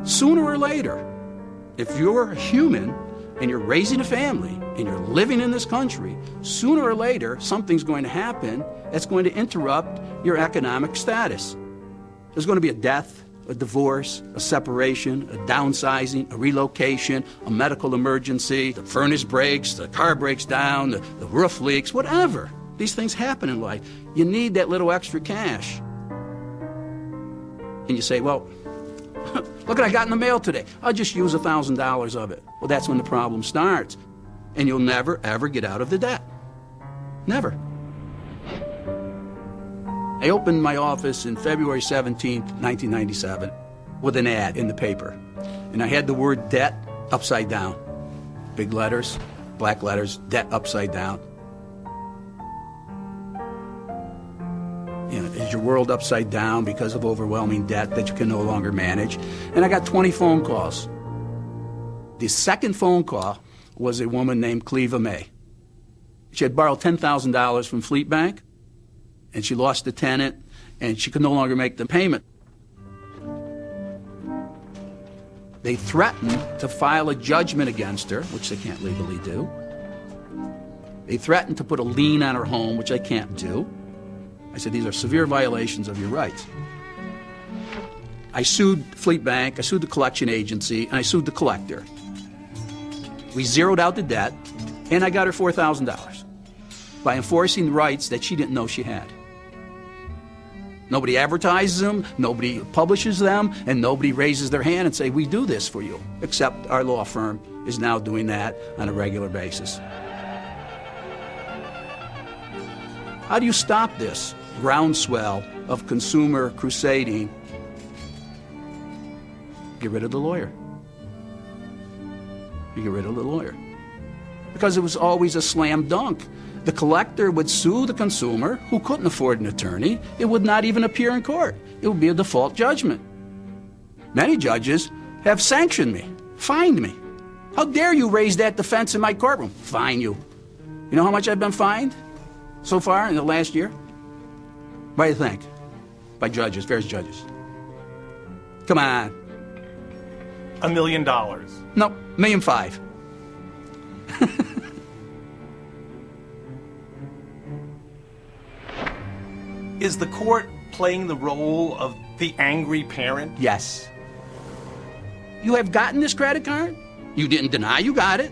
Sooner or later, if you're a human and you're raising a family and you're living in this country, sooner or later, something's going to happen that's going to interrupt your economic status. There's going to be a death, a divorce, a separation, a downsizing, a relocation, a medical emergency, the furnace breaks, the car breaks down, the roof leaks, whatever. These things happen in life. You need that little extra cash. And you say, well, look what I got in the mail today. I'll just use $1,000 of it. Well, that's when the problem starts. And you'll never, ever get out of the debt. Never. I opened my office in February 17th, 1997, with an ad in the paper. And I had the word debt upside down. Big letters, black letters, debt upside down. You know, is your world upside down because of overwhelming debt that you can no longer manage? And I got 20 phone calls. The second phone call was a woman named Cleva May. She had borrowed $10,000 from Fleet Bank, and she lost the tenant, and she could no longer make the payment. They threatened to file a judgment against her, which they can't legally do. They threatened to put a lien on her home, which they can't do. I said, these are severe violations of your rights. I sued Fleet Bank, I sued the collection agency, and I sued the collector. We zeroed out the debt, and I got her $4,000 by enforcing rights that she didn't know she had. Nobody advertises them, nobody publishes them, and nobody raises their hand and say, we do this for you, except our law firm is now doing that on a regular basis. How do you stop this groundswell of consumer crusading? Get rid of the lawyer. You get rid of the lawyer. Because it was always a slam dunk. The collector would sue the consumer who couldn't afford an attorney. It would not even appear in court. It would be a default judgment. Many judges have sanctioned me, fined me. How dare you raise that defense in my courtroom? Fine you. You know how much I've been fined so far in the last year? What do you think? By judges, various judges. Come on. $1 million. No, $1.5 million. Is the court playing the role of the angry parent? Yes. You have gotten this credit card. You didn't deny you got it.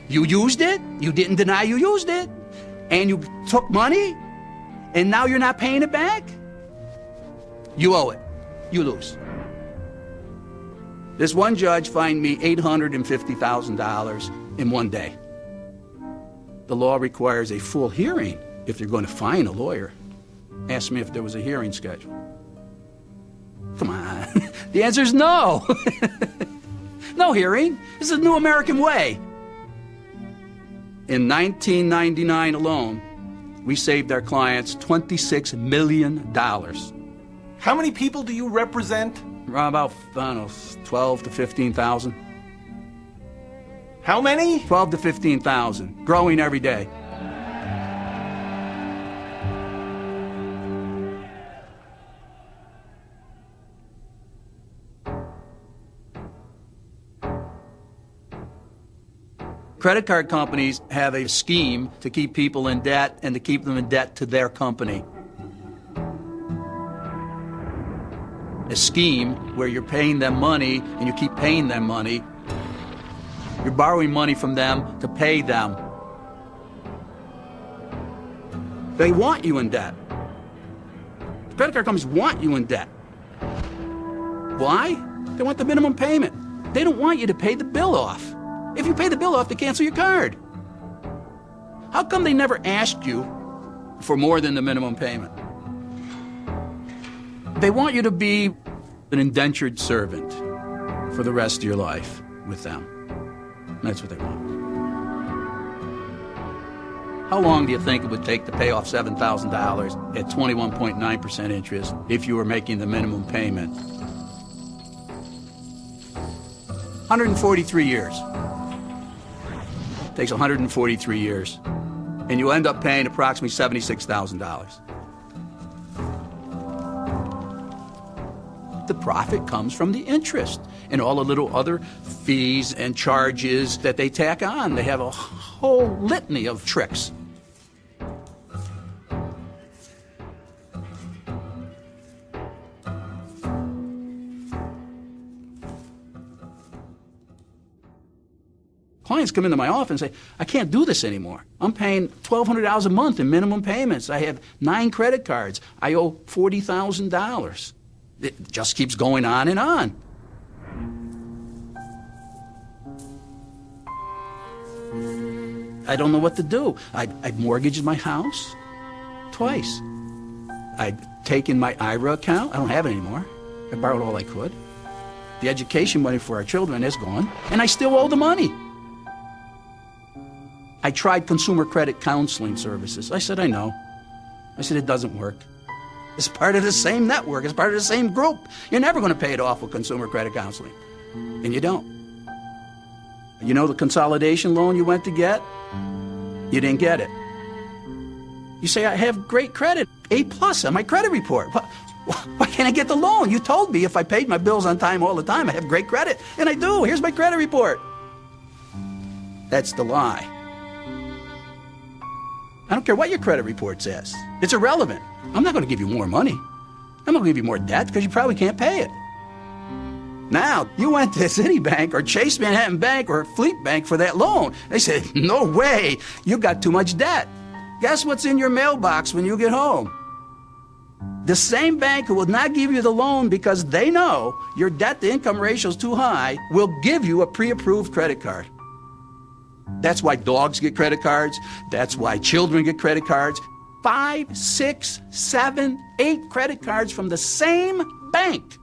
You used it. You didn't deny you used it. And you took money, and now you're not paying it back? You owe it. You lose. This one judge fined me $850,000 in one day. The law requires a full hearing if you're going to fine a lawyer. Asked me if there was a hearing scheduled. Come on. The answer is no. No hearing. This is the new American way. In 1999 alone, we saved our clients $26 million. How many people do you represent? About, I don't know, 12 to 15,000. How many? 12 to 15,000, growing every day. Credit card companies have a scheme to keep people in debt and to keep them in debt to their company. A scheme where you're paying them money and you keep paying them money. You're borrowing money from them to pay them. They want you in debt. Credit card companies want you in debt. Why? They want the minimum payment. They don't want you to pay the bill off. If you pay the bill off, they cancel your card. How come they never asked you for more than the minimum payment? They want you to be an indentured servant for the rest of your life with them. That's what they want. How long do you think it would take to pay off $7,000 at 21.9% interest if you were making the minimum payment? 143 years. Takes 143 years. And you end up paying approximately $76,000. The profit comes from the interest and all the little other fees and charges that they tack on. They have a whole litany of tricks. Clients come into my office and say, I can't do this anymore. I'm paying $1,200 a month in minimum payments. I have 9 credit cards. I owe $40,000. It just keeps going on and on. I don't know what to do. I mortgaged my house twice. I'd taken my IRA account. I don't have it anymore. I borrowed all I could. The education money for our children is gone, and I still owe the money. I tried consumer credit counseling services. I said, I know. I said, it doesn't work. It's part of the same network. It's part of the same group. You're never going to pay it off with consumer credit counseling. And you don't. You know the consolidation loan you went to get? You didn't get it. You say, I have great credit, A+ on my credit report. Why can't I get the loan? You told me if I paid my bills on time all the time, I have great credit. And I do. Here's my credit report. That's the lie. I don't care what your credit report says. It's irrelevant. I'm not going to give you more money. I'm not going to give you more debt because you probably can't pay it. Now, you went to Citibank or Chase Manhattan Bank or Fleet Bank for that loan. They said, no way, you got too much debt. Guess what's in your mailbox when you get home? The same bank who will not give you the loan because they know your debt-to-income ratio is too high will give you a pre-approved credit card. That's why dogs get credit cards. That's why children get credit cards. 5, 6, 7, 8 credit cards from the same bank.